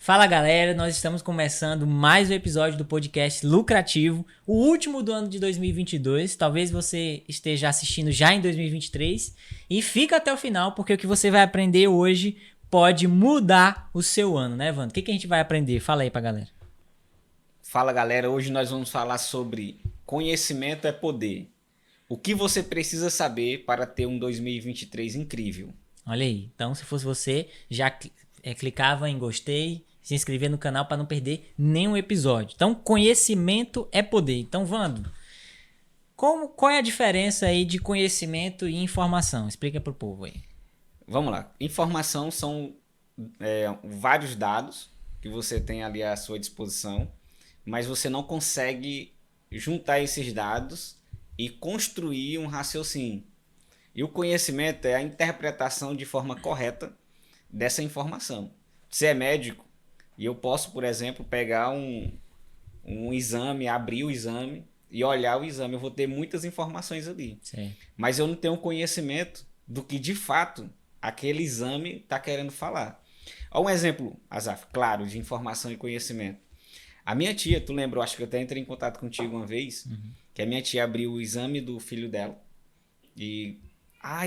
Fala galera, nós estamos começando mais um episódio do podcast Lucrativo, o último do ano de 2022. Talvez você esteja assistindo já em 2023 e fica até o final, porque o que você vai aprender hoje pode mudar o seu ano, né, Wando? O que a gente vai aprender? Fala aí pra galera. Fala galera, hoje nós vamos falar sobre conhecimento é poder. O que você precisa saber para ter um 2023 incrível? Olha aí, então se fosse você, já clicava em gostei, se inscrever no canal para não perder nenhum episódio. Então, conhecimento é poder. Então, Wando, qual é a diferença aí de conhecimento e informação? Explica pro povo aí. Vamos lá. Informação são vários dados que você tem ali à sua disposição, mas você não consegue juntar esses dados e construir um raciocínio. E o conhecimento é a interpretação de forma correta dessa informação. Você é médico e eu posso, por exemplo, pegar um exame, abrir o exame e olhar o exame. Eu vou ter muitas informações ali. Sim. Mas eu não tenho conhecimento do que de fato aquele exame está querendo falar. Olha um exemplo, Azaf, claro, de informação e conhecimento. A minha tia, tu lembra, eu acho que eu até entrei em contato contigo uma vez, que a minha tia abriu o exame do filho dela e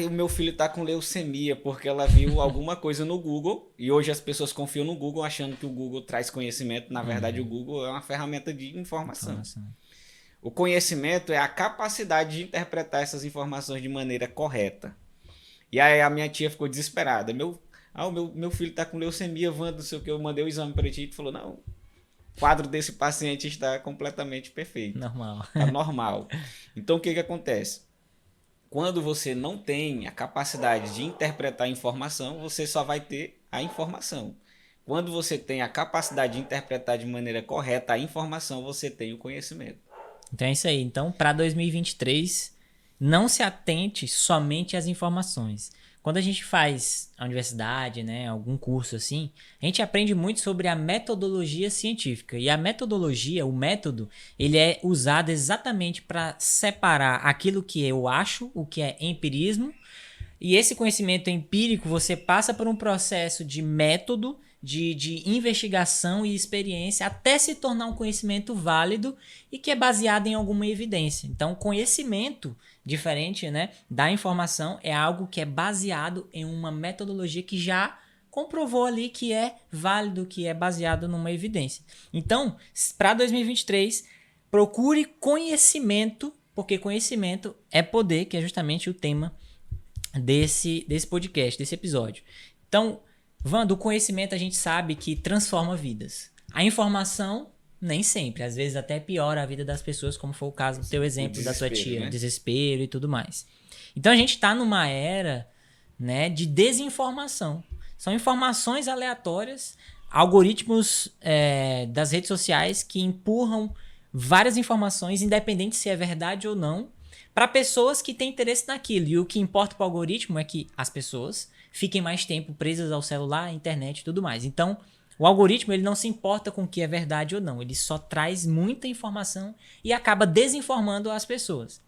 o meu filho tá com leucemia porque ela viu alguma coisa no Google e hoje as pessoas confiam no Google achando que o Google traz conhecimento. Na verdade, o Google é uma ferramenta de informação. O conhecimento é a capacidade de interpretar essas informações de maneira correta. E aí a minha tia ficou desesperada. Meu filho tá com leucemia, Wanda, não sei o que, eu mandei o exame para ti e tu falou, não, o quadro desse paciente está completamente perfeito. Normal. Tá normal. Então o que acontece? Quando você não tem a capacidade de interpretar a informação, você só vai ter a informação. Quando você tem a capacidade de interpretar de maneira correta a informação, você tem o conhecimento. Então é isso aí. Então, para 2023, não se atente somente às informações. Quando a gente faz a universidade, né, algum curso assim, a gente aprende muito sobre a metodologia científica. E a metodologia, o método, ele é usado exatamente para separar aquilo que eu acho, o que é empirismo. E esse conhecimento empírico, você passa por um processo de método, de investigação e experiência, até se tornar um conhecimento válido e que é baseado em alguma evidência. Então, conhecimento, diferente, né, da informação, é algo que é baseado em uma metodologia que já comprovou ali que é válido, que é baseado numa evidência. Então, para 2023, procure conhecimento, porque conhecimento é poder, que é justamente o tema desse podcast, desse episódio. Então, Wando, o conhecimento a gente sabe que transforma vidas. A informação, nem sempre. Às vezes até piora a vida das pessoas, como foi o caso do teu exemplo da tua tia. Né? Desespero e tudo mais. Então, a gente está numa era, né, de desinformação. São informações aleatórias, algoritmos das redes sociais que empurram várias informações, independente se é verdade ou não, para pessoas que têm interesse naquilo. E o que importa para o algoritmo é que as pessoas fiquem mais tempo presas ao celular, à internet e tudo mais. Então, o algoritmo ele não se importa com o que é verdade ou não. Ele só traz muita informação e acaba desinformando as pessoas.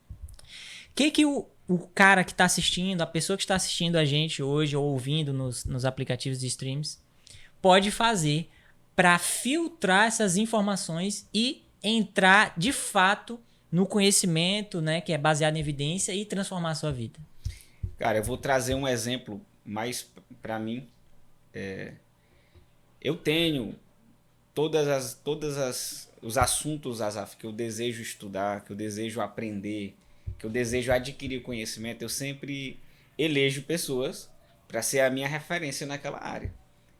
O que o cara que está assistindo, a pessoa que está assistindo a gente hoje ou ouvindo nos aplicativos de streams, pode fazer para filtrar essas informações e entrar de fato no conhecimento, né, que é baseado em evidência e transformar a sua vida? Cara, eu vou trazer um exemplo mais para mim. Eu tenho os assuntos, Azaf, que eu desejo estudar, que eu desejo aprender, que eu desejo adquirir conhecimento. Eu sempre elejo pessoas para ser a minha referência naquela área.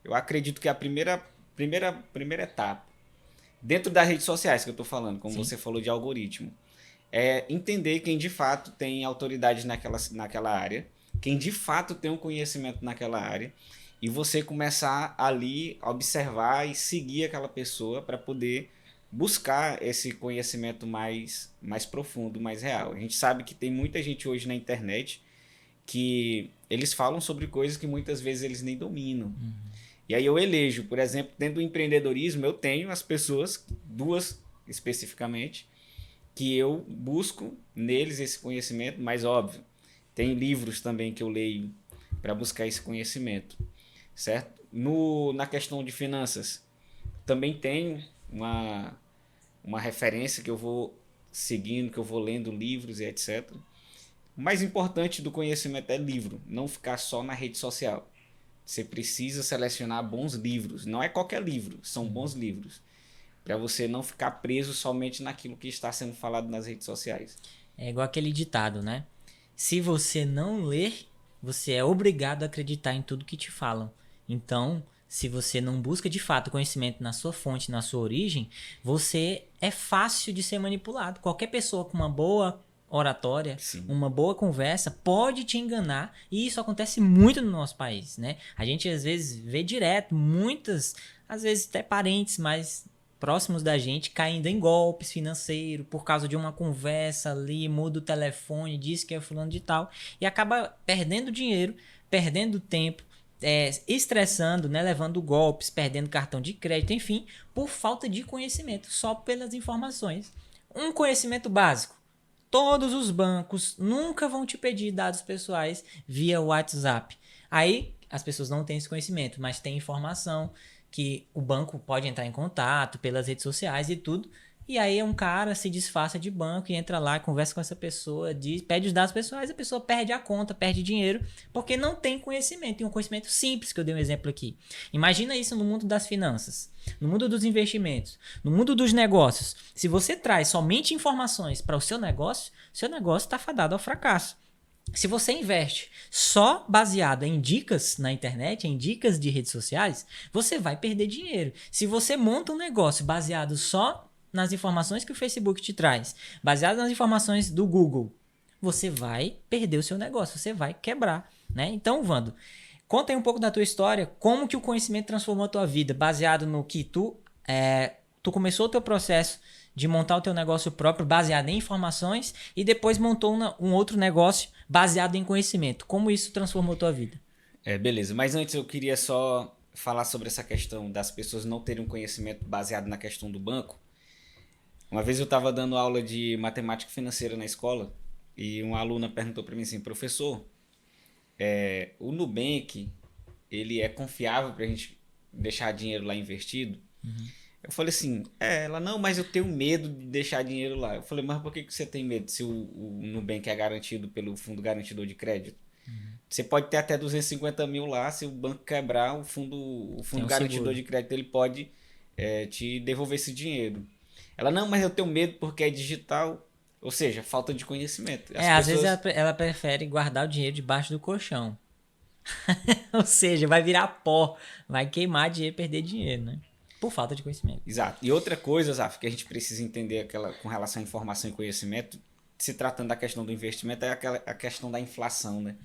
Eu acredito que a primeira etapa, dentro das redes sociais que eu estou falando, como você falou de algoritmo, é entender quem de fato tem autoridade naquela área, quem de fato tem um conhecimento naquela área, e você começar ali a observar e seguir aquela pessoa para poder buscar esse conhecimento mais profundo, mais real. A gente sabe que tem muita gente hoje na internet que eles falam sobre coisas que muitas vezes eles nem dominam. E aí eu elejo, por exemplo, dentro do empreendedorismo, eu tenho as pessoas, duas especificamente, que eu busco neles esse conhecimento, mas óbvio, tem livros também que eu leio para buscar esse conhecimento, certo? Na questão de finanças, também tenho uma referência que eu vou seguindo, que eu vou lendo livros e etc. O mais importante do conhecimento é livro, não ficar só na rede social. Você precisa selecionar bons livros. Não é qualquer livro, são bons livros. Para você não ficar preso somente naquilo que está sendo falado nas redes sociais. É igual aquele ditado, né? Se você não ler, você é obrigado a acreditar em tudo que te falam. Então, se você não busca de fato conhecimento na sua fonte, na sua origem, você é fácil de ser manipulado. Qualquer pessoa com uma boa oratória, Sim. uma boa conversa, pode te enganar, e isso acontece muito no nosso país, né? A gente às vezes vê direto, muitas, às vezes até parentes mais próximos da gente caindo em golpes financeiros por causa de uma conversa ali, muda o telefone, diz que é fulano de tal, e acaba perdendo dinheiro, perdendo tempo, estressando, né, levando golpes, perdendo cartão de crédito, enfim, por falta de conhecimento, só pelas informações. Um conhecimento básico. Todos os bancos nunca vão te pedir dados pessoais via WhatsApp. Aí as pessoas não têm esse conhecimento, mas tem informação que o banco pode entrar em contato pelas redes sociais e tudo. E aí um cara se disfarça de banco e entra lá, conversa com essa pessoa, pede os dados pessoais, a pessoa perde a conta, perde dinheiro, porque não tem conhecimento. E um conhecimento simples, que eu dei um exemplo aqui. Imagina isso no mundo das finanças, no mundo dos investimentos, no mundo dos negócios. Se você traz somente informações para o seu negócio está fadado ao fracasso. Se você investe só baseado em dicas na internet, em dicas de redes sociais, você vai perder dinheiro. Se você monta um negócio baseado só nas informações que o Facebook te traz, baseado nas informações do Google, você vai perder o seu negócio, você vai quebrar, né? Então, Vando, conta aí um pouco da tua história, como que o conhecimento transformou a tua vida, baseado no que tu começou o teu processo de montar o teu negócio próprio baseado em informações e depois montou um outro negócio baseado em conhecimento. Como isso transformou a tua vida? Beleza. Mas antes eu queria só falar sobre essa questão das pessoas não terem um conhecimento baseado na questão do banco. Uma vez eu estava dando aula de matemática financeira na escola e uma aluna perguntou para mim assim, professor, o Nubank, ele é confiável para a gente deixar dinheiro lá investido? Uhum. Eu falei assim, ela, não, mas eu tenho medo de deixar dinheiro lá. Eu falei, mas por que você tem medo se o Nubank é garantido pelo Fundo Garantidor de Crédito? Você pode ter até 250 mil lá, se o banco quebrar, o fundo garantidor seguro de crédito ele pode te devolver esse dinheiro. Ela, não, mas eu tenho medo porque é digital. Ou seja, falta de conhecimento. Às vezes ela prefere guardar o dinheiro debaixo do colchão. Ou seja, vai virar pó, vai queimar dinheiro e perder dinheiro, né? Por falta de conhecimento. Exato. E outra coisa, Zaf, que a gente precisa entender com relação à informação e conhecimento, se tratando da questão do investimento, é a questão da inflação, né?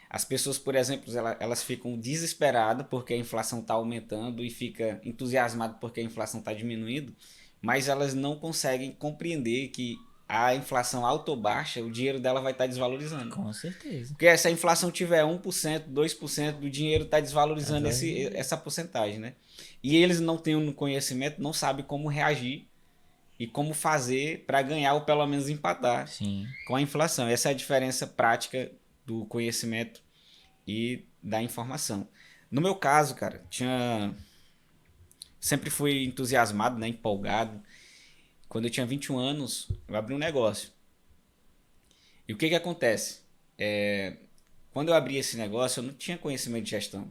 As pessoas, por exemplo, elas ficam desesperadas porque a inflação está aumentando e fica entusiasmadas porque a inflação está diminuindo, mas elas não conseguem compreender que a inflação alta ou baixa, o dinheiro dela vai estar desvalorizando. Com certeza. Porque se a inflação tiver 1%, 2%, do dinheiro está desvalorizando essa porcentagem, né? E eles não têm um conhecimento, não sabem como reagir e como fazer para ganhar ou pelo menos empatar com a inflação. Essa é a diferença prática do conhecimento e da informação. No meu caso, cara, sempre fui entusiasmado, né, empolgado. Quando eu tinha 21 anos, eu abri um negócio. E o que acontece? Quando eu abri esse negócio, eu não tinha conhecimento de gestão.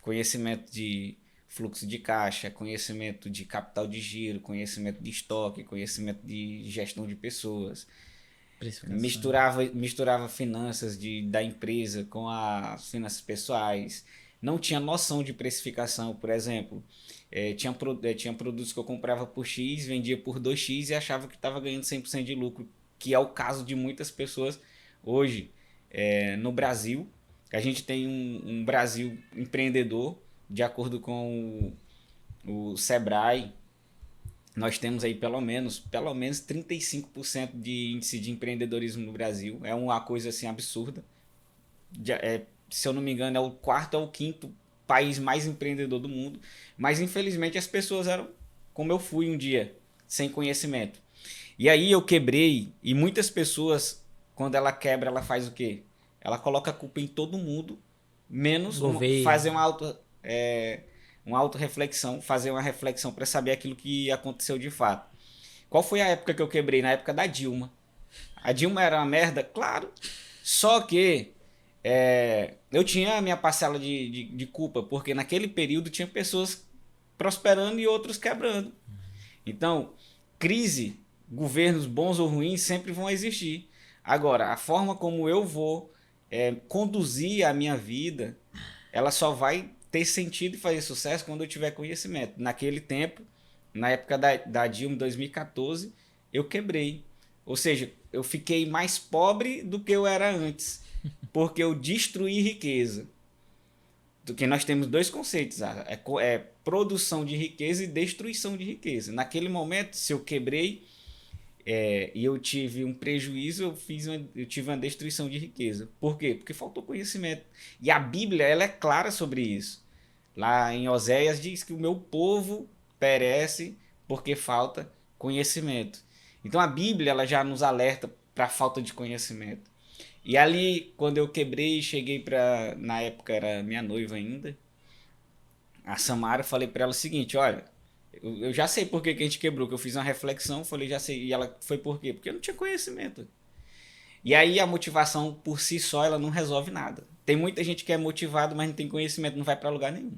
Conhecimento de fluxo de caixa, conhecimento de capital de giro, conhecimento de estoque, conhecimento de gestão de pessoas. Misturava finanças da empresa com as finanças pessoais. Não tinha noção de precificação, por exemplo. Tinha produtos que eu comprava por X, vendia por 2X e achava que estava ganhando 100% de lucro, que é o caso de muitas pessoas hoje no Brasil. A gente tem um Brasil empreendedor, de acordo com o Sebrae. Nós temos aí pelo menos 35% de índice de empreendedorismo no Brasil. É uma coisa assim absurda. Se eu não me engano, é o quarto ou o quinto país mais empreendedor do mundo. Mas infelizmente as pessoas eram como eu fui um dia, sem conhecimento. E aí eu quebrei, e muitas pessoas, quando ela quebra, ela faz o quê? Ela coloca a culpa em todo mundo, menos fazer uma uma autorreflexão, fazer uma reflexão para saber aquilo que aconteceu de fato. Qual foi a época que eu quebrei? Na época da Dilma. A Dilma era uma merda? Claro. Só que eu tinha a minha parcela de culpa, porque naquele período tinha pessoas prosperando e outros quebrando. Então, crise, governos bons ou ruins sempre vão existir. Agora, a forma como eu vou conduzir a minha vida, ela só vai ter sentido e fazer sucesso quando eu tiver conhecimento. Naquele tempo, na época da Dilma, 2014, eu quebrei. Ou seja, eu fiquei mais pobre do que eu era antes, porque eu destruí riqueza. Porque nós temos dois conceitos, produção de riqueza e destruição de riqueza. Naquele momento, se eu quebrei e eu tive um prejuízo, eu tive uma destruição de riqueza. Por quê? Porque faltou conhecimento. E a Bíblia ela é clara sobre isso. Lá em Oséias diz que o meu povo perece porque falta conhecimento. Então a Bíblia ela já nos alerta para a falta de conhecimento. E ali, quando eu quebrei, cheguei para... Na época era minha noiva ainda. A Samara, falei para ela o seguinte, olha, eu já sei por que a gente quebrou, que eu fiz uma reflexão, falei, já sei. E ela, foi por quê? Porque eu não tinha conhecimento. E aí a motivação por si só, ela não resolve nada. Tem muita gente que é motivado, mas não tem conhecimento, não vai para lugar nenhum.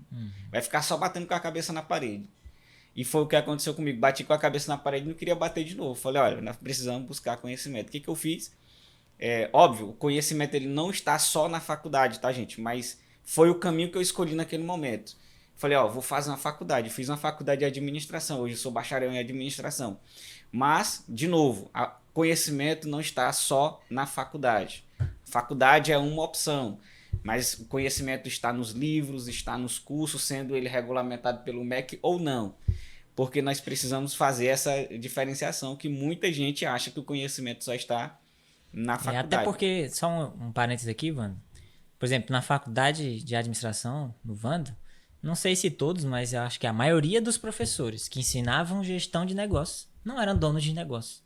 Vai ficar só batendo com a cabeça na parede. E foi o que aconteceu comigo. Bati com a cabeça na parede e não queria bater de novo. Falei, olha, nós precisamos buscar conhecimento. O que eu fiz? Óbvio, o conhecimento ele não está só na faculdade, tá, gente? Mas foi o caminho que eu escolhi naquele momento. Falei, vou fazer uma faculdade. Fiz uma faculdade de administração. Hoje eu sou bacharel em administração. Mas, de novo, o conhecimento não está só na faculdade. Faculdade é uma opção. Mas o conhecimento está nos livros, está nos cursos, sendo ele regulamentado pelo MEC ou não. Porque nós precisamos fazer essa diferenciação que muita gente acha que o conhecimento só está na faculdade. Até porque, só um parênteses aqui, Wando. Por exemplo, na faculdade de administração, no Wando, não sei se todos, mas eu acho que a maioria dos professores que ensinavam gestão de negócios não eram donos de negócio.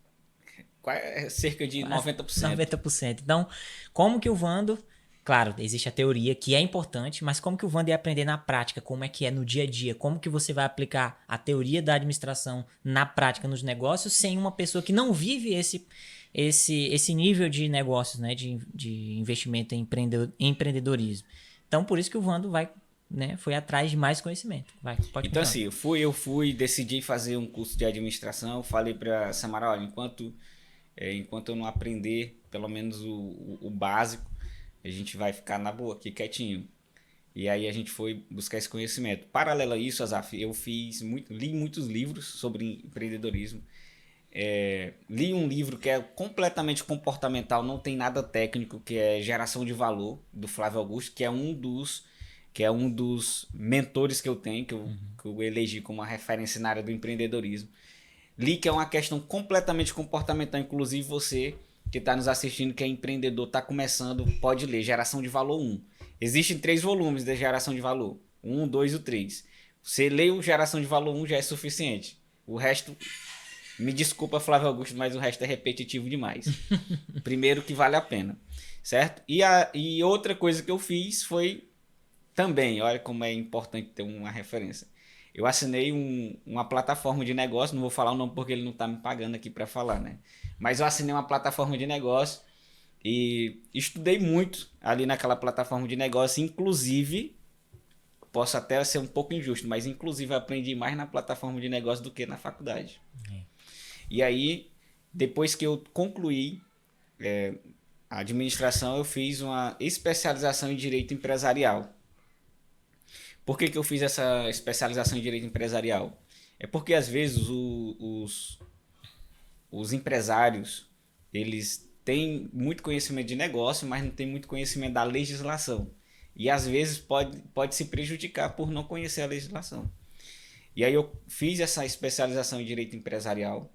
Cerca de 90%. 90%. Então, como que o Wando... Claro, existe a teoria que é importante, mas como que o Wando ia aprender na prática? Como é que é no dia a dia? Como que você vai aplicar a teoria da administração na prática nos negócios sem uma pessoa que não vive esse nível de negócios, né? De investimento em empreendedorismo. Então, por isso que o Wando foi atrás de mais conhecimento. Pode então, assim, eu fui, decidi fazer um curso de administração, falei para Samara, olha, enquanto eu não aprender pelo menos o básico, a gente vai ficar na boa aqui quietinho. E aí a gente foi buscar esse conhecimento. Paralelo a isso, Azaf, eu li muitos livros sobre empreendedorismo. Li um livro que é completamente comportamental, não tem nada técnico, que é Geração de Valor, do Flávio Augusto, que é um dos mentores que eu tenho, que eu elegi como uma referência na área do empreendedorismo. Li que é uma questão completamente comportamental, inclusive você que está nos assistindo, que é empreendedor, está começando, pode ler, Geração de Valor 1. Existem 3 volumes de Geração de Valor, 1, 2 e 3. Você lê o Geração de Valor 1 já é suficiente. O resto, me desculpa Flávio Augusto, mas o resto é repetitivo demais. Primeiro que vale a pena, certo? E outra coisa que eu fiz foi também, olha como é importante ter uma referência. Eu assinei uma plataforma de negócio, não vou falar o nome porque ele não está me pagando aqui para falar, né? Mas eu assinei uma plataforma de negócio e estudei muito ali naquela plataforma de negócio, inclusive, posso até ser um pouco injusto, mas inclusive eu aprendi mais na plataforma de negócio do que na faculdade. E aí, depois que eu concluí a administração, eu fiz uma especialização em direito empresarial. Por que eu fiz essa especialização em direito empresarial? É porque às vezes os empresários, eles têm muito conhecimento de negócio, mas não têm muito conhecimento da legislação. E às vezes pode se prejudicar por não conhecer a legislação. E aí eu fiz essa especialização em direito empresarial,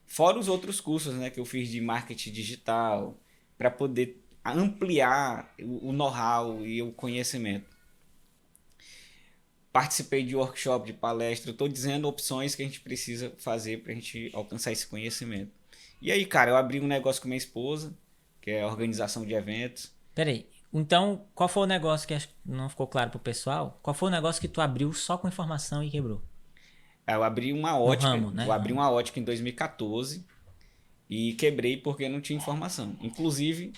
fora os outros cursos, né, que eu fiz de marketing digital, para poder ampliar o know-how e o conhecimento. Participei de workshop, de palestra, estou dizendo opções que a gente precisa fazer para a gente alcançar esse conhecimento. E aí, cara, eu abri um negócio com minha esposa, que é a organização de eventos. Peraí, Então, qual foi o negócio que acho que não ficou claro pro pessoal? Qual foi o negócio que tu abriu só com informação e quebrou? Eu abri uma No ótica, ramo, né? eu abri uma ótica em 2014 e quebrei porque não tinha informação. Isso.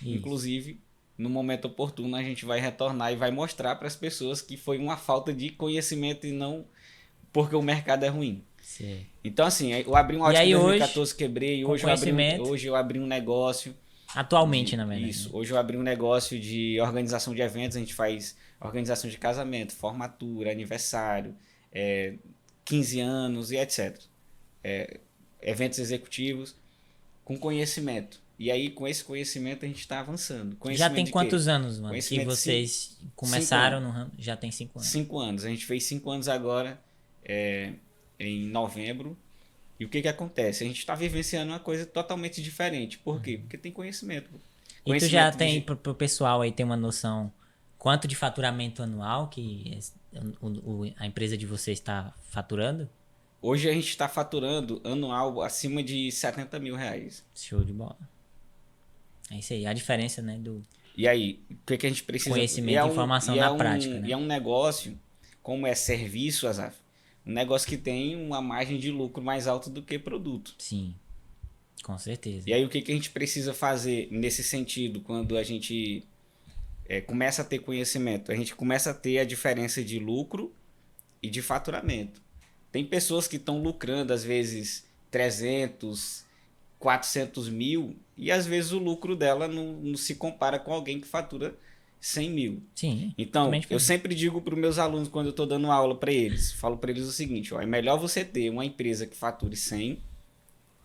Inclusive, no momento oportuno a gente vai retornar e vai mostrar para as pessoas que foi uma falta de conhecimento e não porque o mercado é ruim. Sei. Então assim, eu abri uma E ótica em aí hoje, 2014, quebrei, com conhecimento, hoje eu abri um negócio atualmente, na verdade, isso, né? hoje eu abri um negócio de organização de eventos, a gente faz organização de casamento, formatura, aniversário, 15 anos e etc. Eventos executivos com conhecimento. E aí, com esse conhecimento, a gente está avançando. Já Conhecimento tem de quê? quantos anos, mano, que Conhecimento de vocês 5 começaram anos. no ramo? Já tem 5 anos. 5 anos. A gente fez 5 anos agora, em novembro. E o que que acontece? A gente está vivenciando uma coisa totalmente diferente. Por quê? Porque tem conhecimento. E tu já Conhecimento tem, de... pro pessoal aí, tem uma noção quanto de faturamento anual que a empresa de vocês está faturando? Hoje a gente está faturando anual acima de 70 mil reais. Show de bola. É isso aí, a diferença, né, do E aí, o que que a gente precisa... conhecimento e informação na prática, né? E é um negócio, como é serviço, Azaf, um negócio que tem uma margem de lucro mais alta do que produto. Sim, com certeza. E aí, o que que a gente precisa fazer nesse sentido, quando a gente começa a ter conhecimento? A gente começa a ter a diferença de lucro e de faturamento. Tem pessoas que estão lucrando, às vezes, 300, 400 mil, e às vezes o lucro dela não se compara com alguém que fatura 100 mil. Sim, Então, totalmente eu diferente. sempre digo para os meus alunos, quando eu estou dando aula para eles, falo para eles o seguinte, ó, é melhor você ter uma empresa que fature 100,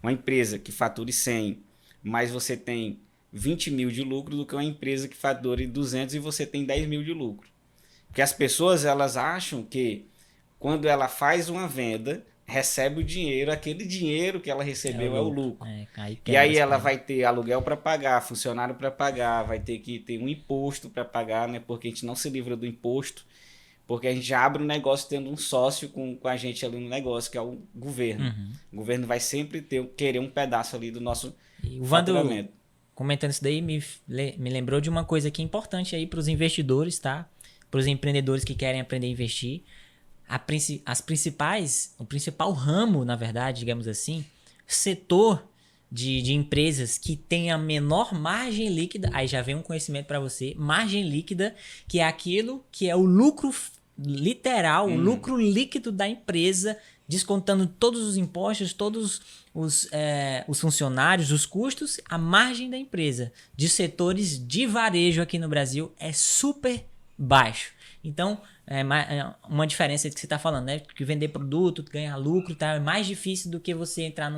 uma empresa que fature 100, mas você tem 20 mil de lucro, do que uma empresa que fature 200 e você tem 10 mil de lucro. Porque as pessoas, elas acham que quando ela faz uma venda, recebe o dinheiro, aquele dinheiro que ela recebeu é o lucro. Aí E quebra aí as ela pernas. vai ter aluguel para pagar, funcionário para pagar, vai ter que ter um imposto para pagar, né? Porque a gente não se livra do imposto, porque a gente já abre um negócio tendo um sócio com a gente ali no negócio, que é o governo. Uhum. O governo vai sempre querer um pedaço ali do nosso E o Vando, faturamento. comentando isso daí, me lembrou de uma coisa aqui importante aí para os investidores, tá? Para os empreendedores que querem aprender a investir. O principal ramo, na verdade, digamos assim, setor de empresas que tem a menor margem líquida, aí já vem um conhecimento para você, margem líquida, que é aquilo que é o lucro literal, o lucro líquido da empresa, descontando todos os impostos, todos os funcionários, os custos, a margem da empresa de setores de varejo aqui no Brasil é super baixo. Então, uma diferença que você está falando, né? Que vender produto, ganhar lucro, tá? É mais difícil do que você entrar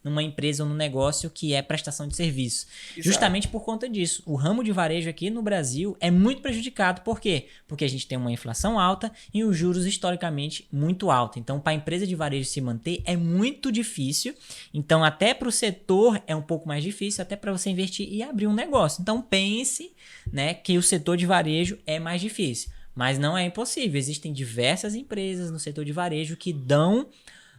numa empresa ou num negócio que é prestação de serviço. Exato. Justamente por conta disso. O ramo de varejo aqui no Brasil é muito prejudicado. Por quê? Porque a gente tem uma inflação alta e os juros historicamente muito altos. Então, para a empresa de varejo se manter é muito difícil. Então, até para o setor é um pouco mais difícil, até para você investir e abrir um negócio. Então, pense, né, que o setor de varejo é mais difícil. Mas não é impossível. Existem diversas empresas no setor de varejo que dão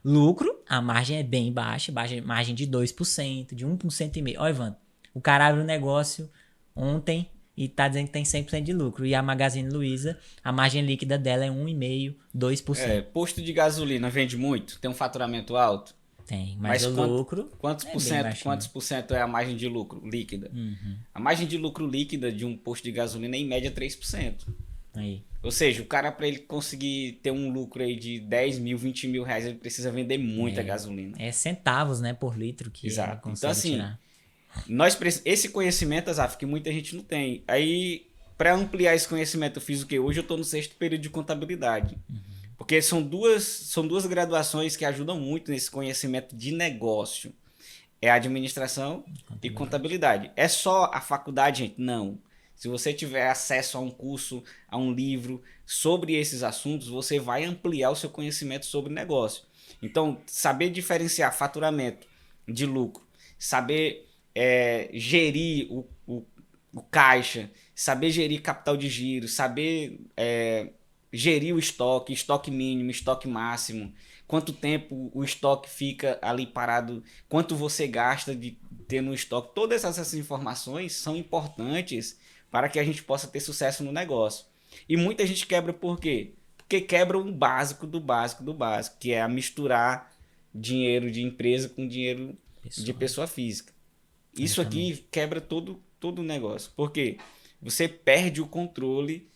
lucro. A margem é bem baixa, margem de 2%, de 1,5%. Olha, Ivan, o cara abre um negócio ontem e tá dizendo que tem 100% de lucro. E a Magazine Luiza, a margem líquida dela é 1,5%, 2%. Posto de gasolina vende muito? Tem um faturamento alto? Tem, mas o lucro Quantos é por bem cento, baixinho. quantos por cento é a margem de lucro líquida? A margem de lucro líquida de um posto de gasolina é em média 3%. Aí. Ou seja, o cara, para ele conseguir ter um lucro aí de 10 mil, 20 mil reais, ele precisa vender muita gasolina. É centavos, né, por litro que ele Exato. consegue Então, assim, tirar. esse conhecimento, Azaf, que muita gente não tem. Aí, para ampliar esse conhecimento, eu fiz o que? Hoje eu estou no 6º período de contabilidade. Porque são duas graduações que ajudam muito nesse conhecimento de negócio. É a administração e contabilidade. É só a faculdade, gente? Não. Se você tiver acesso a um curso, a um livro sobre esses assuntos, você vai ampliar o seu conhecimento sobre negócio. Então, saber diferenciar faturamento de lucro, saber gerir o caixa, saber gerir capital de giro, saber gerir o estoque mínimo, estoque máximo, quanto tempo o estoque fica ali parado, quanto você gasta de ter no estoque. Todas essas informações são importantes para que a gente possa ter sucesso no negócio. E muita gente quebra por quê? Porque quebra o básico do básico do básico, que é a misturar dinheiro de empresa com dinheiro de pessoa física. Isso aqui quebra todo o negócio. Por quê? Você perde o controle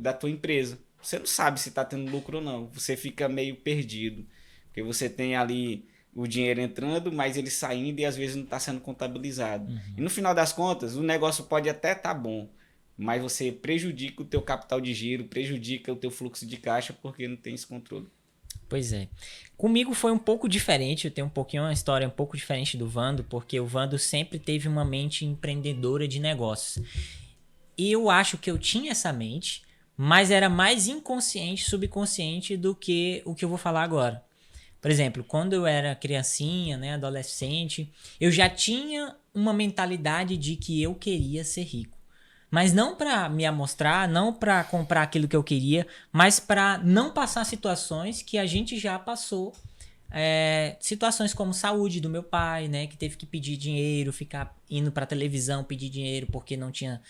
da tua empresa. Você não sabe se está tendo lucro ou não. Você fica meio perdido. Porque você tem ali o dinheiro entrando, mas ele saindo e às vezes não está sendo contabilizado. E no final das contas, o negócio pode até estar bom, mas você prejudica o teu capital de giro, prejudica o teu fluxo de caixa porque não tem esse controle. Pois é. Comigo foi um pouco diferente, eu tenho uma história um pouco diferente do Vando, porque o Vando sempre teve uma mente empreendedora de negócios. E eu acho que eu tinha essa mente, mas era mais inconsciente, subconsciente do que o que eu vou falar agora. Por exemplo, quando eu era criancinha, né, adolescente, eu já tinha uma mentalidade de que eu queria ser rico. Mas não para me amostrar, não para comprar aquilo que eu queria, mas para não passar situações que a gente já passou. Situações como saúde do meu pai, né, que teve que pedir dinheiro, ficar indo para televisão pedir dinheiro porque não tinha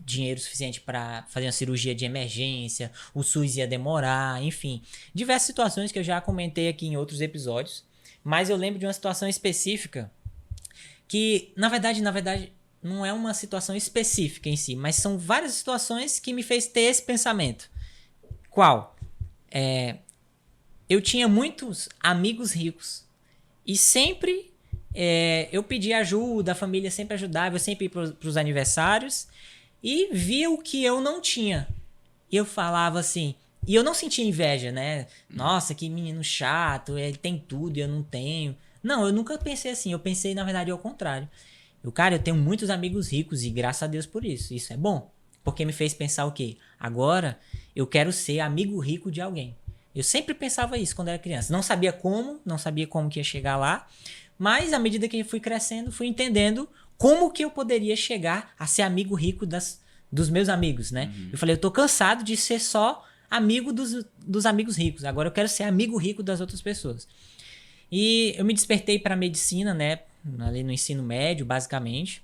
dinheiro suficiente para fazer uma cirurgia de emergência, o SUS ia demorar, enfim. Diversas situações que eu já comentei aqui em outros episódios, mas eu lembro de uma situação específica que, na verdade, não é uma situação específica em si, mas são várias situações que me fez ter esse pensamento. Qual? Eu tinha muitos amigos ricos e sempre eu pedia ajuda, a família sempre ajudava, eu sempre ia para os aniversários e via o que eu não tinha. E eu falava assim, e eu não sentia inveja, né? Nossa, que menino chato, ele tem tudo e eu não tenho. Não, eu nunca pensei assim, eu pensei na verdade ao contrário. Eu tenho muitos amigos ricos e graças a Deus por isso. Isso é bom, porque me fez pensar o quê? Agora eu quero ser amigo rico de alguém. Eu sempre pensava isso quando era criança. Não sabia como que ia chegar lá, mas à medida que eu fui crescendo, fui entendendo como que eu poderia chegar a ser amigo rico dos meus amigos, né? Eu falei, eu tô cansado de ser só amigo dos amigos ricos. Agora eu quero ser amigo rico das outras pessoas. E eu me despertei para medicina, né? Ali no ensino médio, basicamente.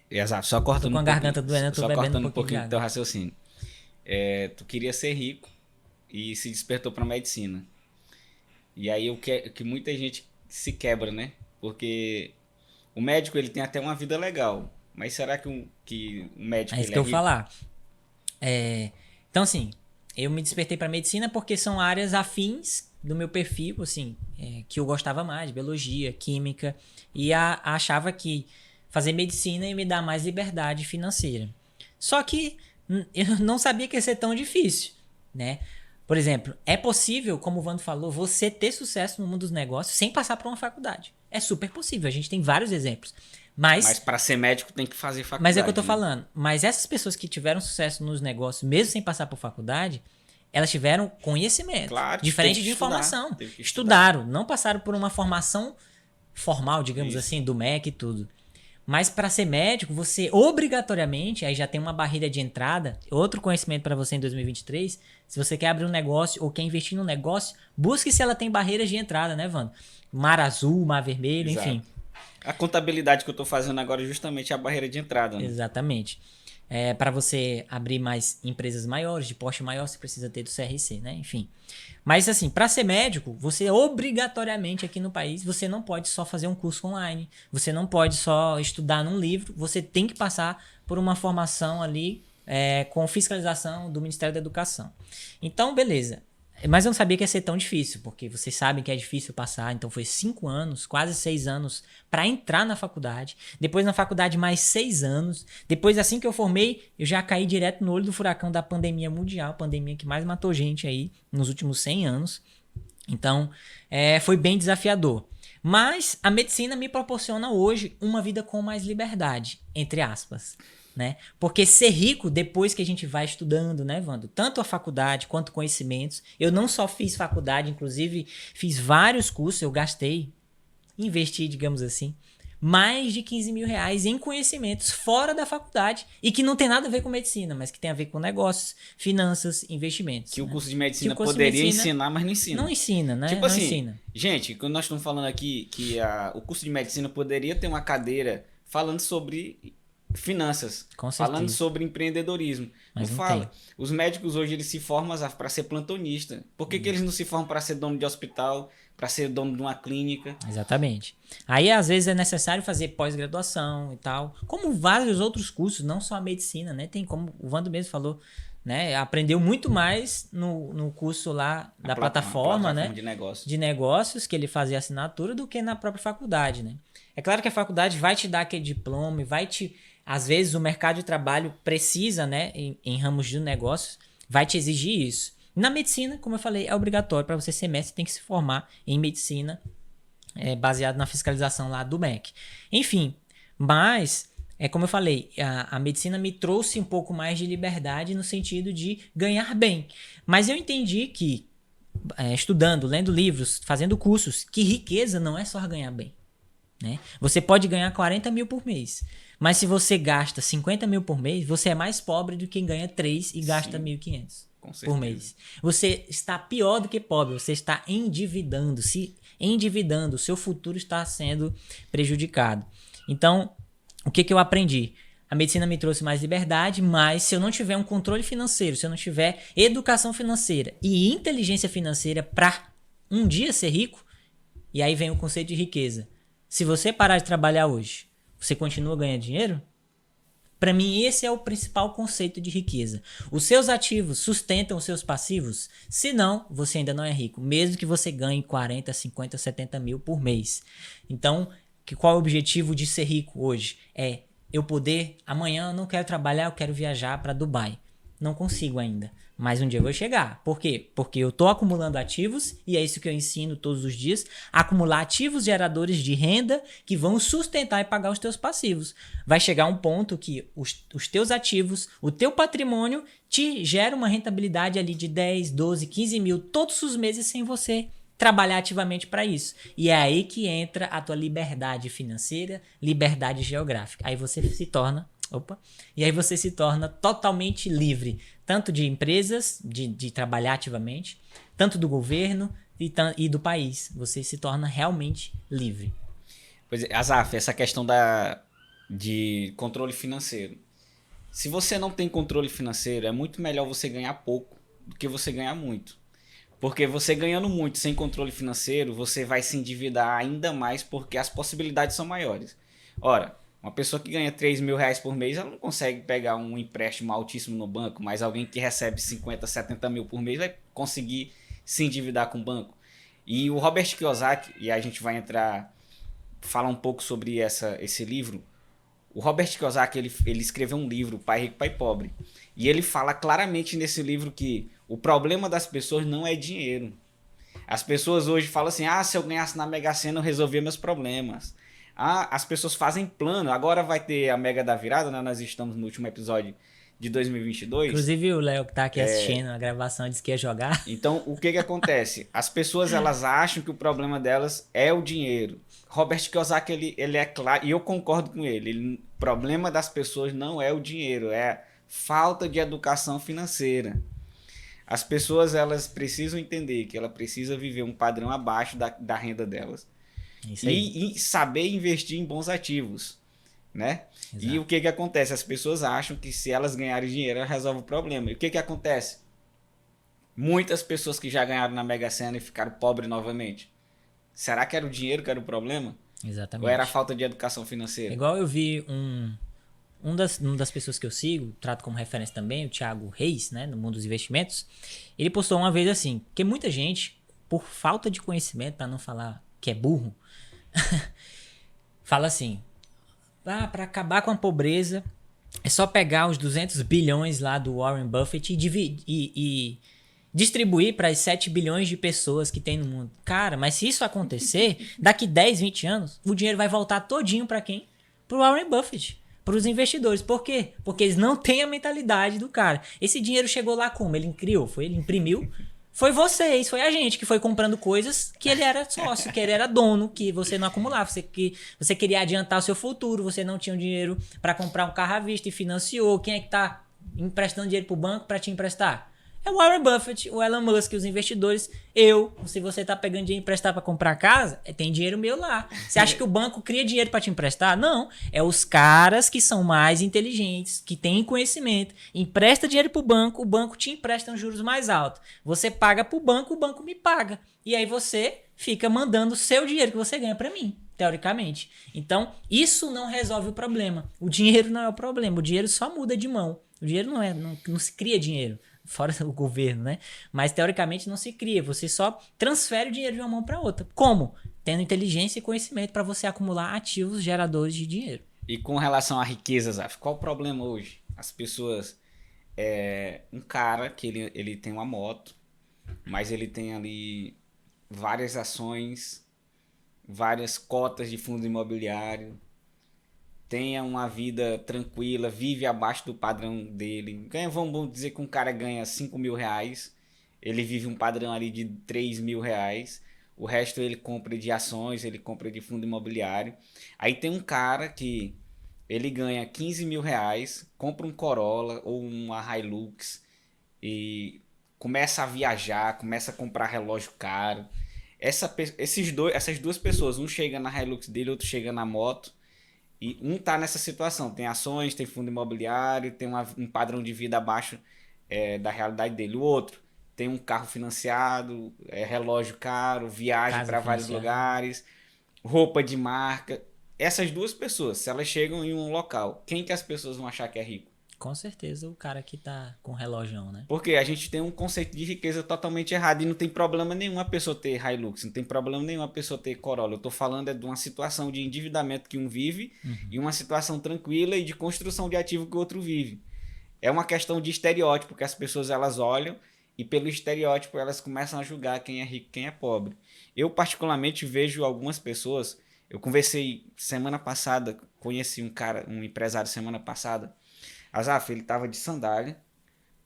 Exato, só cortando tô com a garganta doendo, tô só bebendo cortando um pouquinho do teu raciocínio. Tu queria ser rico e se despertou para medicina. E aí o que muita gente se quebra, né? Porque o médico ele tem até uma vida legal, mas será que o médico É isso ele que eu rico? vou falar. Então, assim, eu me despertei para medicina porque são áreas afins do meu perfil, assim, que eu gostava mais, de biologia, química, e achava que fazer medicina ia me dar mais liberdade financeira. Só que eu não sabia que ia ser tão difícil, né? Por exemplo, é possível, como o Vando falou, você ter sucesso no mundo dos negócios sem passar por uma faculdade. É super possível, a gente tem vários exemplos. Mas para ser médico tem que fazer faculdade. Mas é o que eu tô né? falando. Mas essas pessoas que tiveram sucesso nos negócios, mesmo sem passar por faculdade, elas tiveram conhecimento. Claro, diferente teve de que estudar, informação. teve que Estudaram, não passaram por uma formação formal, digamos Isso. assim, do MEC e tudo. Mas para ser médico, você obrigatoriamente, aí já tem uma barreira de entrada, outro conhecimento para você em 2023, se você quer abrir um negócio ou quer investir num negócio, busque se ela tem barreiras de entrada, né, Wanda? Mar azul, mar vermelho, Exato. enfim. A contabilidade que eu tô fazendo agora é justamente a barreira de entrada. Né? Exatamente. Para você abrir mais empresas maiores, de porte maior, você precisa ter do CRC, né? Enfim. Mas assim, para ser médico, você obrigatoriamente aqui no país, você não pode só fazer um curso online, você não pode só estudar num livro, você tem que passar por uma formação ali com fiscalização do Ministério da Educação. Então, beleza. Mas eu não sabia que ia ser tão difícil, porque vocês sabem que é difícil passar, então foi 5 anos, quase 6 anos para entrar na faculdade, depois na faculdade mais 6 anos, depois assim que eu formei, eu já caí direto no olho do furacão da pandemia mundial, pandemia que mais matou gente aí nos últimos 100 anos, então foi bem desafiador. Mas a medicina me proporciona hoje uma vida com mais liberdade, entre aspas. Né? Porque ser rico, depois que a gente vai estudando, né, Wando? Tanto a faculdade quanto conhecimentos. Eu não só fiz faculdade, inclusive fiz vários cursos, eu investi, digamos assim, mais de 15 mil reais em conhecimentos fora da faculdade e que não tem nada a ver com medicina, mas que tem a ver com negócios, finanças, investimentos. Que né? o curso de medicina poderia ensinar, mas não ensina. Não ensina, né? Tipo não assim, ensina. Gente, quando nós estamos falando aqui que o curso de medicina poderia ter uma cadeira falando sobre finanças, Com certeza. falando sobre empreendedorismo. Mas não não fala. tem. Os médicos hoje eles se formam para ser plantonista. Por que eles não se formam para ser dono de hospital, para ser dono de uma clínica? Exatamente. Aí, às vezes, é necessário fazer pós-graduação e tal. Como vários outros cursos, não só a medicina, né? Tem, como o Vando mesmo falou, né? Aprendeu muito mais no curso lá da plataforma, né? De negócios, que ele fazia assinatura, do que na própria faculdade, né? É claro que a faculdade vai te dar aquele diploma e vai te... Às vezes, o mercado de trabalho precisa, né? Em ramos de negócios, vai te exigir isso. Na medicina, como eu falei, é obrigatório para você ser mestre, você tem que se formar em medicina, baseado na fiscalização lá do MEC. Enfim, mas, como eu falei, a medicina me trouxe um pouco mais de liberdade no sentido de ganhar bem. Mas eu entendi que, estudando, lendo livros, fazendo cursos, que riqueza não é só ganhar bem. Né? Você pode ganhar 40 mil por mês, mas se você gasta 50 mil por mês, você é mais pobre do que quem ganha 3 e gasta 1.500 por mês. Você está pior do que pobre, você está endividando, o seu futuro está sendo prejudicado. Então, o que eu aprendi? A medicina me trouxe mais liberdade, mas se eu não tiver um controle financeiro, se eu não tiver educação financeira e inteligência financeira para um dia ser rico, e aí vem o conceito de riqueza. Se você parar de trabalhar hoje, você continua ganhando dinheiro? Para mim, esse é o principal conceito de riqueza. Os seus ativos sustentam os seus passivos? Se não, você ainda não é rico, mesmo que você ganhe 40, 50, 70 mil por mês. Então, qual é o objetivo de ser rico hoje? É eu poder, amanhã eu não quero trabalhar, eu quero viajar para Dubai. Não consigo ainda, mas um dia eu vou chegar. Por quê? Porque eu estou acumulando ativos, e é isso que eu ensino todos os dias, acumular ativos geradores de renda que vão sustentar e pagar os teus passivos. Vai chegar um ponto que os teus ativos, o teu patrimônio te gera uma rentabilidade ali de 10, 12, 15 mil todos os meses sem você trabalhar ativamente para isso. E é aí que entra a tua liberdade financeira, liberdade geográfica. Aí você se torna... E aí você se torna totalmente livre, tanto de empresas, de trabalhar ativamente, tanto do governo e do país. Você se torna realmente livre. Pois é, Azaf, essa questão de controle financeiro. Se você não tem controle financeiro, é muito melhor você ganhar pouco do que você ganhar muito. Porque você ganhando muito sem controle financeiro, você vai se endividar ainda mais porque as possibilidades são maiores. Ora, uma pessoa que ganha 3 mil reais por mês, ela não consegue pegar um empréstimo altíssimo no banco, mas alguém que recebe 50, 70 mil por mês vai conseguir se endividar com o banco. E o Robert Kiyosaki, e a gente vai falar um pouco sobre esse livro. O Robert Kiyosaki, ele escreveu um livro, Pai Rico, Pai Pobre. E ele fala claramente nesse livro que o problema das pessoas não é dinheiro. As pessoas hoje falam assim, se eu ganhasse na Mega Sena eu resolvia meus problemas. As pessoas fazem plano. Agora vai ter a Mega da Virada, né? Nós estamos no último episódio de 2022. Inclusive o Léo que tá aqui assistindo a gravação disse que ia jogar. Então, o que acontece? As pessoas, elas acham que o problema delas é o dinheiro. Robert Kiyosaki, ele é claro, e eu concordo com ele. O problema das pessoas não é o dinheiro, é falta de educação financeira. As pessoas, elas precisam entender que ela precisa viver um padrão abaixo da renda delas. E saber investir em bons ativos, né? Exato. E o que acontece? As pessoas acham que se elas ganharem dinheiro, elas resolvem o problema. E o que acontece? Muitas pessoas que já ganharam na Mega Sena e ficaram pobres novamente. Será que era o dinheiro que era o problema? Exatamente. Ou era a falta de educação financeira? Igual eu vi uma das pessoas que eu sigo, trato como referência também, o Thiago Reis, né, no mundo dos investimentos. Ele postou uma vez assim, que muita gente, por falta de conhecimento, para não falar que é burro, fala assim, para acabar com a pobreza é só pegar os 200 bilhões lá do Warren Buffett e distribuir para as 7 bilhões de pessoas que tem no mundo. Cara, mas se isso acontecer, daqui 10, 20 anos, o dinheiro vai voltar todinho para quem? Pro Warren Buffett, para os investidores. Por quê? Porque eles não têm a mentalidade do cara. Esse dinheiro chegou lá como? Ele criou, ele imprimiu. Foi vocês, foi a gente que foi comprando coisas que ele era sócio, que ele era dono, que você não acumulava, você queria adiantar o seu futuro, você não tinha o dinheiro para comprar um carro à vista e financiou. Quem é que tá emprestando dinheiro pro banco para te emprestar? É o Warren Buffett, o Elon Musk, os investidores. Se você tá pegando dinheiro emprestado para comprar casa, tem dinheiro meu lá. Você acha que o banco cria dinheiro para te emprestar? Não. É os caras que são mais inteligentes, que têm conhecimento. Empresta dinheiro pro banco, o banco te empresta um juros mais alto. Você paga pro banco, o banco me paga. E aí você fica mandando o seu dinheiro que você ganha para mim, teoricamente. Então, isso não resolve o problema. O dinheiro não é o problema. O dinheiro só muda de mão. O dinheiro não se cria dinheiro. Fora o governo, né? Mas teoricamente não se cria. Você só transfere o dinheiro de uma mão para outra. Como? Tendo inteligência e conhecimento para você acumular ativos geradores de dinheiro. E com relação à riqueza, Zaf, qual o problema hoje? As pessoas... um cara que ele tem uma moto, mas ele tem ali várias ações, várias cotas de fundo imobiliário, tenha uma vida tranquila, vive abaixo do padrão dele. Vamos dizer que um cara ganha 5 mil reais, ele vive um padrão ali de 3 mil reais, o resto ele compra de ações, ele compra de fundo imobiliário. Aí tem um cara que ele ganha 15 mil reais, compra um Corolla ou uma Hilux e começa a viajar, começa a comprar relógio caro. Essas duas pessoas, um chega na Hilux dele, outro chega na moto. E um tá nessa situação, tem ações, tem fundo imobiliário, tem um padrão de vida abaixo da realidade dele. O outro tem um carro financiado, relógio caro, viagem para vários lugares, roupa de marca. Essas duas pessoas, se elas chegam em um local, quem que as pessoas vão achar que é rico? Com certeza o cara que tá com relógio, né? Porque a gente tem um conceito de riqueza totalmente errado e não tem problema nenhum a pessoa ter Hilux, não tem problema nenhum a pessoa ter Corolla. Eu tô falando de uma situação de endividamento que um vive e uma situação tranquila e de construção de ativo que o outro vive. É uma questão de estereótipo que as pessoas elas olham e pelo estereótipo elas começam a julgar quem é rico e quem é pobre. Eu particularmente vejo algumas pessoas, eu conversei semana passada, conheci um empresário semana passada, Azaf, ele tava de sandália,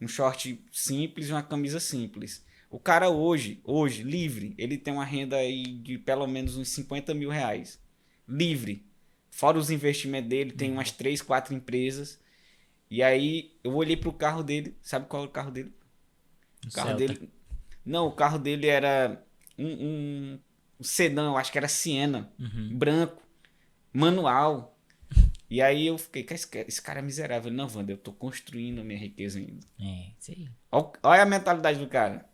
um short simples e uma camisa simples. O cara hoje, livre, ele tem uma renda aí de pelo menos uns 50 mil reais. Livre. Fora os investimentos dele, tem umas 3, 4 empresas. E aí eu olhei pro carro dele. Sabe qual é o carro dele? O carro Celta. dele. Não, o carro dele era um sedã, eu acho que era Siena. Branco. Manual. E aí eu fiquei, esse cara é miserável. Não, Wander, eu tô construindo a minha riqueza ainda. Isso aí. Olha a mentalidade do cara.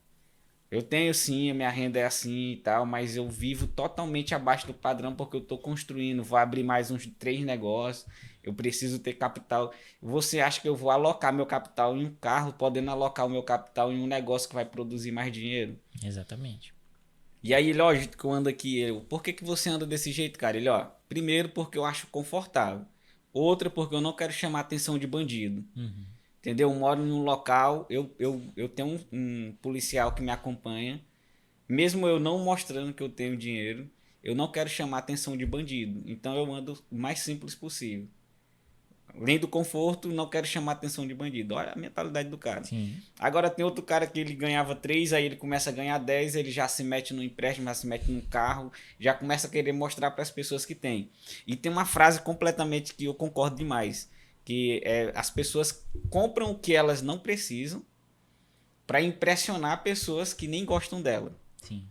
Eu tenho sim, a minha renda é assim e tal, mas eu vivo totalmente abaixo do padrão porque eu tô construindo, vou abrir mais uns 3 negócios, eu preciso ter capital. Você acha que eu vou alocar meu capital em um carro, podendo alocar o meu capital em um negócio que vai produzir mais dinheiro? Exatamente. E aí, lógico que eu ando aqui, por que que você anda desse jeito, cara? Ele, ó, primeiro porque eu acho confortável. Outra porque eu não quero chamar a atenção de bandido. Entendeu? Eu moro em um local, eu tenho um policial que me acompanha. Mesmo eu não mostrando que eu tenho dinheiro, eu não quero chamar a atenção de bandido. Então eu ando o mais simples possível. Além do conforto, não quero chamar a atenção de bandido. Olha a mentalidade do cara. Sim. Agora tem outro cara que ele ganhava 3, aí ele começa a ganhar 10, ele já se mete no empréstimo, já se mete no carro, já começa a querer mostrar para as pessoas que tem. E tem uma frase completamente que eu concordo demais, que as pessoas compram o que elas não precisam para impressionar pessoas que nem gostam dela. Sim.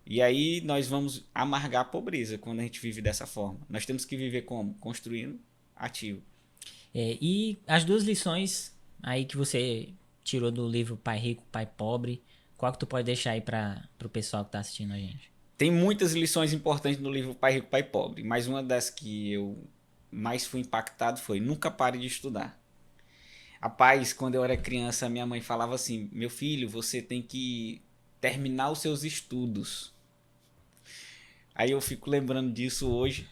E aí nós vamos amargar a pobreza quando a gente vive dessa forma. Nós temos que viver como? Construindo ativo. E as duas lições aí que você tirou do livro Pai Rico, Pai Pobre, qual que tu pode deixar aí para o pessoal que tá assistindo a gente? Tem muitas lições importantes no livro Pai Rico, Pai Pobre, mas uma das que eu mais fui impactado foi: nunca pare de estudar. Rapaz, quando eu era criança, minha mãe falava assim: meu filho, você tem que terminar os seus estudos. Aí eu fico lembrando disso hoje.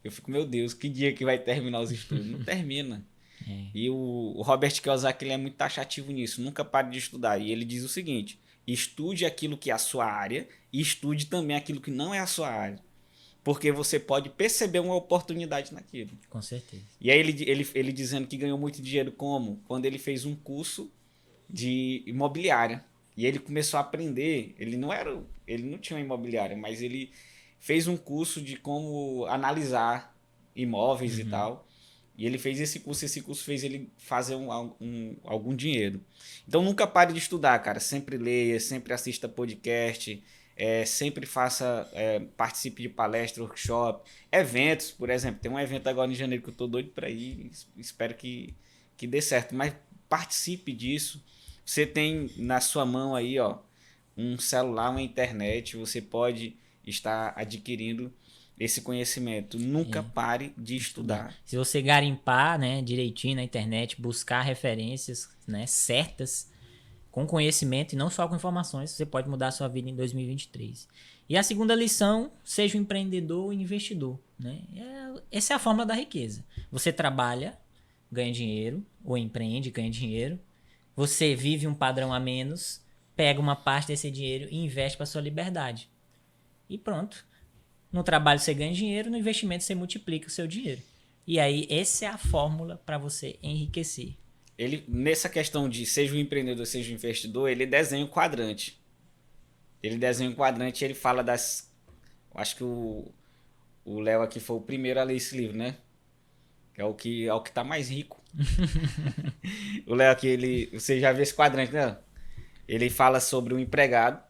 Eu fico, meu Deus, que dia que vai terminar os estudos? Não termina. E o Robert Kiyosaki, ele é muito taxativo nisso. Nunca pare de estudar. E ele diz o seguinte: estude aquilo que é a sua área e estude também aquilo que não é a sua área. Porque você pode perceber uma oportunidade naquilo. Com certeza. E aí ele dizendo que ganhou muito dinheiro como? Quando ele fez um curso de imobiliária. E ele começou a aprender. Ele não tinha uma imobiliária, mas ele fez um curso de como analisar imóveis e tal. E ele fez esse curso fez ele fazer algum dinheiro. Então nunca pare de estudar, cara. Sempre leia, sempre assista podcast, sempre participe de palestra, workshop, eventos, por exemplo. Tem um evento agora em janeiro que eu tô doido para ir, espero que dê certo. Mas participe disso. Você tem na sua mão aí, ó, um celular, uma internet, você pode estar adquirindo esse conhecimento. Nunca pare de estudar. Se você garimpar, né, direitinho na internet, buscar referências, né, certas, com conhecimento e não só com informações, você pode mudar a sua vida em 2023. E a segunda lição, seja um empreendedor ou investidor, né? Essa é a fórmula da riqueza. Você trabalha, ganha dinheiro, ou empreende, ganha dinheiro. Você vive um padrão a menos, pega uma parte desse dinheiro e investe para sua liberdade. E pronto. No trabalho você ganha dinheiro, no investimento você multiplica o seu dinheiro. E aí, essa é a fórmula para você enriquecer. Ele, nessa questão de seja um empreendedor, seja um investidor, ele desenha um quadrante. Ele desenha um quadrante e ele fala das... Acho que o Léo aqui foi o primeiro a ler esse livro, né? É o que tá mais rico. O Léo aqui, você já viu esse quadrante, né? Ele fala sobre o empregado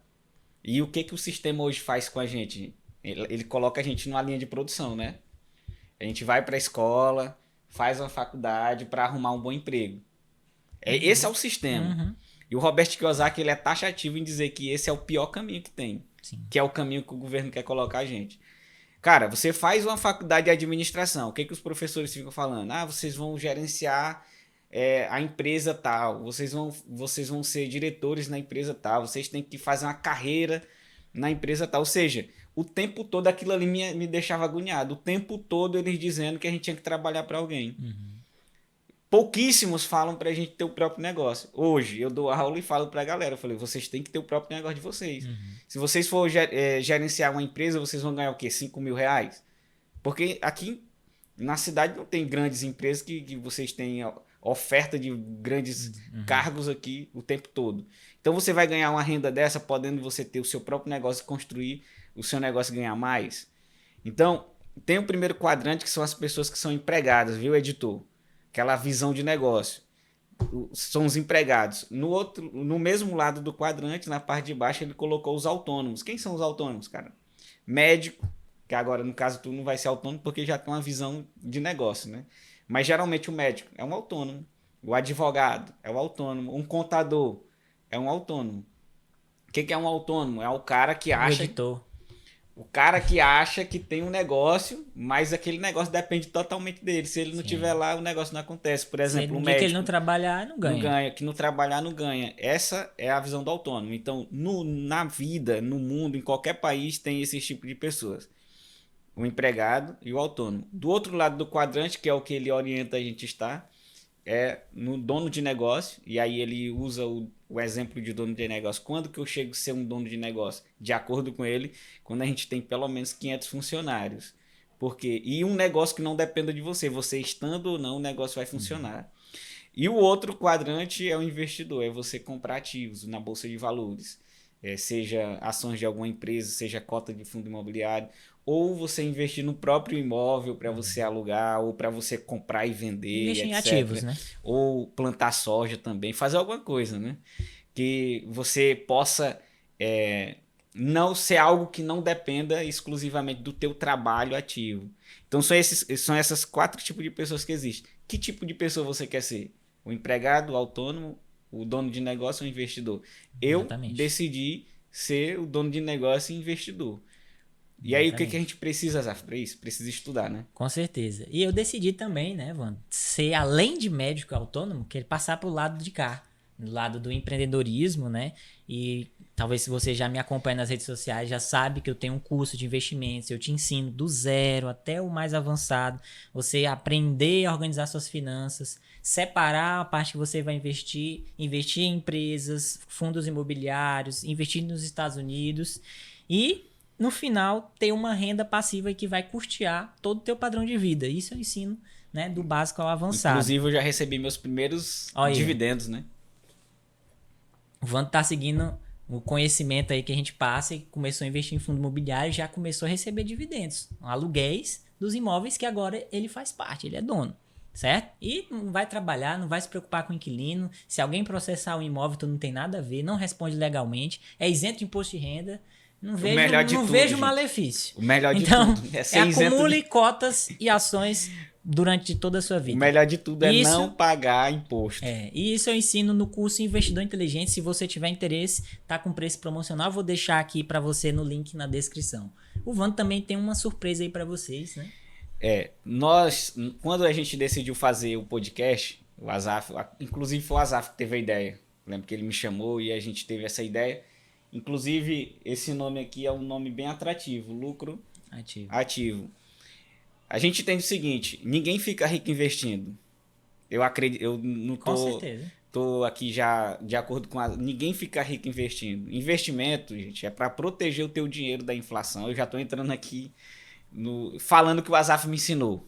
e o que o sistema hoje faz com a gente. Ele coloca a gente numa linha de produção, né? A gente vai para a escola, faz uma faculdade para arrumar um bom emprego. Esse é o sistema. Uhum. E o Robert Kiyosaki, ele é taxativo em dizer que esse é o pior caminho que tem. Sim. Que é o caminho que o governo quer colocar a gente. Cara, você faz uma faculdade de administração. O que os professores ficam falando? Vocês vão gerenciar a empresa tal. Vocês vão ser diretores na empresa tal. Vocês têm que fazer uma carreira na empresa tal. Ou seja, o tempo todo aquilo ali me deixava agoniado. O tempo todo eles dizendo que a gente tinha que trabalhar para alguém. Uhum. Pouquíssimos falam pra gente ter o próprio negócio. Hoje eu dou aula e falo pra galera. Eu falei, vocês têm que ter o próprio negócio de vocês. Uhum. Se vocês for gerenciar uma empresa, vocês vão ganhar o quê? 5 mil reais? Porque aqui na cidade não tem grandes empresas que vocês têm oferta de grandes cargos aqui o tempo todo. Então você vai ganhar uma renda dessa podendo você ter o seu próprio negócio e construir o seu negócio e ganhar mais. Então tem o primeiro quadrante que são as pessoas que são empregadas, viu, editor? Aquela visão de negócio. São os empregados. No mesmo lado do quadrante, na parte de baixo, ele colocou os autônomos. Quem são os autônomos, cara? Médico, que agora, no caso, tu não vai ser autônomo porque já tem uma visão de negócio, né? Mas, geralmente, o médico é um autônomo. O advogado é um autônomo. Um contador é um autônomo. O que é um autônomo? É o cara que acha... O editor. O cara que acha que tem um negócio, mas aquele negócio depende totalmente dele. Se ele não tiver lá, o negócio não acontece. Por exemplo, o médico... que ele não trabalhar, não ganha. Não ganha. Que não trabalhar, não ganha. Essa é a visão do autônomo. Então, na vida, no mundo, em qualquer país, tem esse tipo de pessoas. O empregado e o autônomo. Do outro lado do quadrante, que é o que ele orienta a gente estar, é no dono de negócio. E aí ele usa o exemplo de dono de negócio. Quando que eu chego a ser um dono de negócio? De acordo com ele, quando a gente tem pelo menos 500 funcionários. E um negócio que não dependa de você. Você estando ou não, o negócio vai funcionar. E o outro quadrante é o investidor. É você comprar ativos na bolsa de valores. Seja ações de alguma empresa, seja cota de fundo imobiliário. Ou você investir no próprio imóvel para você alugar, ou para você comprar e vender, investir etc. em ativos, né? Ou plantar soja também, fazer alguma coisa, né? Que você possa não ser algo que não dependa exclusivamente do teu trabalho ativo. Então são essas 4 tipos de pessoas que existem. Que tipo de pessoa você quer ser? O empregado, o autônomo, o dono de negócio ou o investidor? Exatamente. Eu decidi ser o dono de negócio e investidor. E aí, o que a gente precisa, Zaf, para isso? Precisa estudar, né? Com certeza. E eu decidi também, né, Wanda, ser, além de médico autônomo, querer passar pro lado de cá, do lado do empreendedorismo, né? E talvez se você já me acompanha nas redes sociais, já sabe que eu tenho um curso de investimentos, eu te ensino do zero até o mais avançado, você aprender a organizar suas finanças, separar a parte que você vai investir em empresas, fundos imobiliários, investir nos Estados Unidos e... no final, ter uma renda passiva que vai custear todo o teu padrão de vida. Isso eu ensino, né, do básico ao avançado. Inclusive, eu já recebi meus primeiros dividendos, né? O Vando tá seguindo o conhecimento aí que a gente passa e começou a investir em fundo imobiliário e já começou a receber dividendos. Aluguéis dos imóveis que agora ele faz parte, ele é dono. certo? E não vai trabalhar, não vai se preocupar com o inquilino. Se alguém processar o imóvel, tu não tem nada a ver, não responde legalmente, é isento de imposto de renda. Não vejo, melhor de não tudo, vejo gente. malefício. O melhor de Então, tudo é ser isento acumule cotas e ações durante toda a sua O vida. melhor de tudo é Isso- não pagar imposto. E isso eu ensino no curso Investidor Inteligente. Se você tiver interesse, tá com preço promocional, vou deixar aqui para você no link na descrição. O Vando também tem uma surpresa aí para vocês, né? Quando a gente decidiu fazer o podcast, o Azaf, inclusive foi o Azaf que teve a ideia. Lembro que ele me chamou e a gente teve essa ideia. Inclusive, esse nome aqui é um nome bem atrativo, lucro ativo. A gente entende o seguinte, ninguém fica rico investindo. Eu acredito, eu não Com certeza. tô aqui já de acordo com ninguém fica rico investindo. Investimento, gente, é para proteger o teu dinheiro da inflação. Eu já tô entrando aqui falando que o Azaf me ensinou.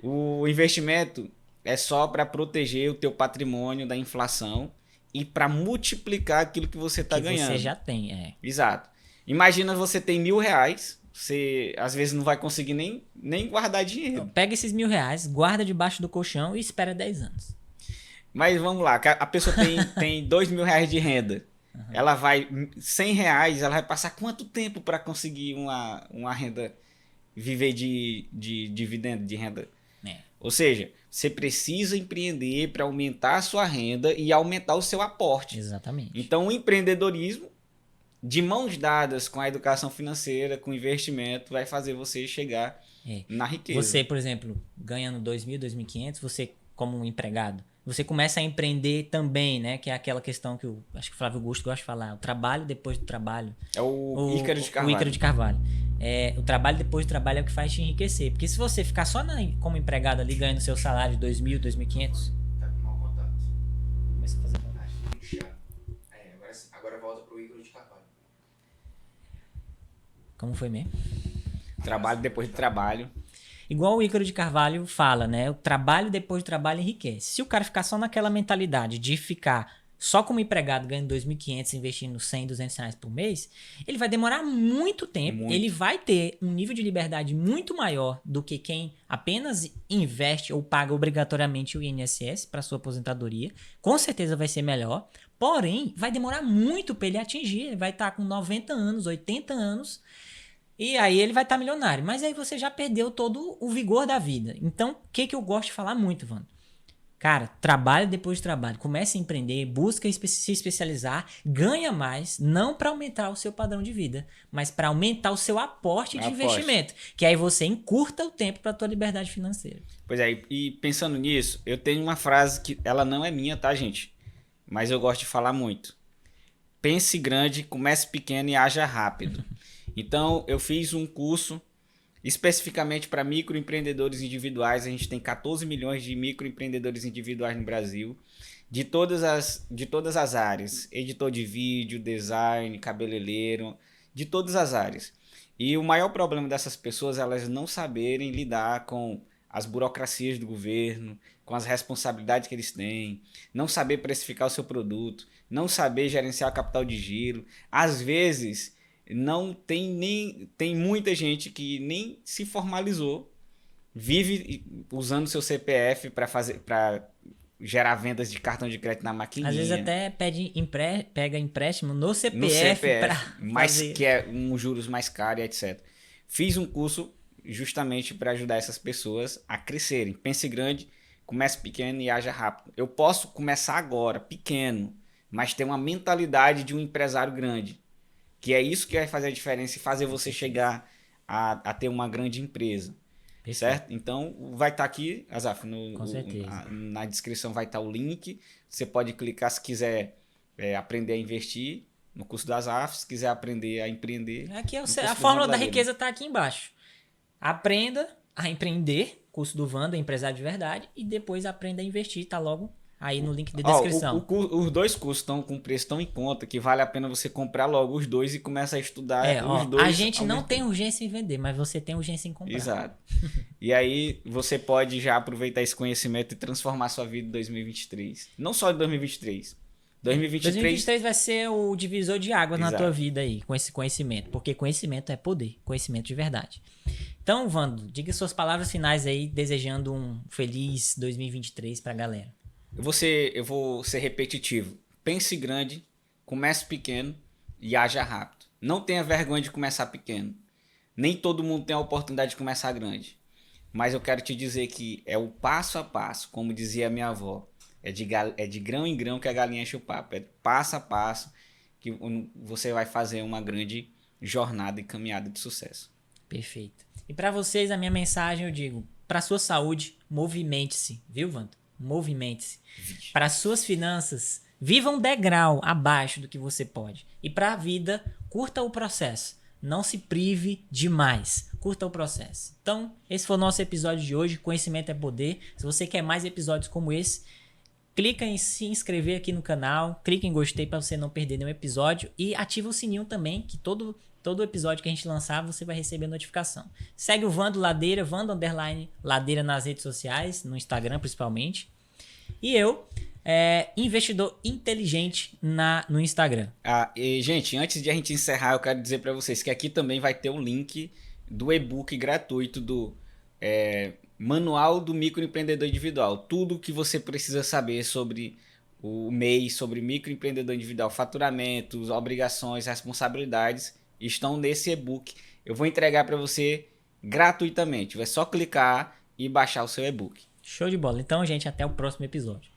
O investimento é só para proteger o teu patrimônio da inflação e para multiplicar aquilo que você está ganhando. Você já tem, Exato. Imagina você tem R$1.000, você às vezes não vai conseguir nem guardar dinheiro. Então, pega esses R$1.000, guarda debaixo do colchão e espera 10 anos. Mas vamos lá, a pessoa tem R$2.000 de renda. Uhum. Ela vai, R$100, ela vai passar quanto tempo para conseguir uma renda, viver de dividendo, de renda? Ou seja, você precisa empreender para aumentar a sua renda e aumentar o seu aporte. Exatamente. Então, o empreendedorismo, de mãos dadas com a educação financeira, com o investimento, vai fazer você chegar na riqueza. Você, por exemplo, ganhando R$2.000, R$2.500, você como um empregado, você começa a empreender também, né? Que é aquela questão que acho que o Flávio Augusto gosta de falar, o trabalho depois do trabalho. É o Ícaro de Carvalho. O Ícaro de Carvalho. O trabalho depois do trabalho é o que faz te enriquecer. Porque se você ficar só como empregado ali, ganhando seu salário de R$2.000, R$2.500... Tá com mau contato. Começa a fazer... Agora volta pro Ícaro de Carvalho. Como foi mesmo? Trabalho depois do trabalho. Igual o Ícaro de Carvalho fala, né? O trabalho depois do trabalho enriquece. Se o cara ficar só naquela mentalidade de ficar só como empregado ganhando R$2.500, investindo R$100, R$200 por mês, ele vai demorar muito tempo. Ele vai ter um nível de liberdade muito maior do que quem apenas investe ou paga obrigatoriamente o INSS para sua aposentadoria. Com certeza vai ser melhor. Porém, vai demorar muito para ele atingir. Ele vai estar com 90 anos, 80 anos. E aí ele vai estar milionário. Mas aí você já perdeu todo o vigor da vida. Então, o que eu gosto de falar muito, Vando? Cara, trabalho depois de trabalho. Comece a empreender, busca se especializar, ganha mais, não para aumentar o seu padrão de vida, mas para aumentar o seu aporte de investimento. Que aí você encurta o tempo para a tua liberdade financeira. Pois é, e pensando nisso, eu tenho uma frase que ela não é minha, tá, gente? Mas eu gosto de falar muito. Pense grande, comece pequeno e haja rápido. Então, eu fiz um curso especificamente para microempreendedores individuais. A gente tem 14 milhões de microempreendedores individuais no Brasil, de todas as áreas. Editor de vídeo, design, cabeleireiro, de todas as áreas. E o maior problema dessas pessoas é elas não saberem lidar com as burocracias do governo, com as responsabilidades que eles têm, não saber precificar o seu produto, não saber gerenciar capital de giro. Às vezes... tem muita gente que nem se formalizou, vive usando seu CPF para gerar vendas de cartão de crédito na maquininha. Às vezes até pega empréstimo no CPF, mas que é juros mais caros, etc. Fiz um curso justamente para ajudar essas pessoas a crescerem. Pense grande, comece pequeno e haja rápido. Eu posso começar agora, pequeno, mas ter uma mentalidade de um empresário grande. Que é isso que vai fazer a diferença e fazer você chegar a ter uma grande empresa. Certo? Então, vai estar aqui, Azaf, na descrição vai estar o link. Você pode clicar se quiser aprender a investir no curso do Azaf, se quiser aprender a empreender. Aqui a fórmula da riqueza está aqui embaixo. Aprenda a empreender, curso do Vando, empresário de verdade, e depois aprenda a investir, tá logo aí no link de descrição. Os dois cursos estão com preço tão em conta que vale a pena você comprar logo os dois e começar a estudar os dois. A gente não tem urgência em vender, mas você tem urgência em comprar. Exato. E aí você pode já aproveitar esse conhecimento e transformar sua vida em 2023. Não só em 2023. 2023 vai ser o divisor de águas na tua vida aí, com esse conhecimento. Porque conhecimento é poder, conhecimento de verdade. Então, Vando, diga suas palavras finais aí, desejando um feliz 2023 pra galera. Eu vou ser repetitivo. Pense grande, comece pequeno e haja rápido. Não tenha vergonha de começar pequeno. Nem todo mundo tem a oportunidade de começar grande. Mas eu quero te dizer que é o passo a passo, como dizia a minha avó. É de grão em grão que a galinha enche o papo. É passo a passo que você vai fazer uma grande jornada e caminhada de sucesso. Perfeito. E pra vocês, a minha mensagem eu digo, pra sua saúde, movimente-se, viu, Vando? Movimente-se. Para suas finanças, viva um degrau abaixo do que você pode. E pra vida, curta o processo. Não se prive demais. Curta o processo. Então, esse foi o nosso episódio de hoje. Conhecimento é poder. Se você quer mais episódios como esse, clica em se inscrever aqui no canal. Clica em gostei para você não perder nenhum episódio. E ativa o sininho também, que todo episódio que a gente lançar, você vai receber notificação. Segue o Vando Ladeira, Vando_Ladeira nas redes sociais, no Instagram principalmente. E eu, investidor inteligente no Instagram. E, gente, antes de a gente encerrar, eu quero dizer para vocês que aqui também vai ter o link do e-book gratuito do Manual do Microempreendedor Individual. Tudo que você precisa saber sobre o MEI, sobre microempreendedor individual, faturamentos, obrigações, responsabilidades, estão nesse e-book. Eu vou entregar para você gratuitamente. É só clicar e baixar o seu e-book. Show de bola. Então, gente, até o próximo episódio.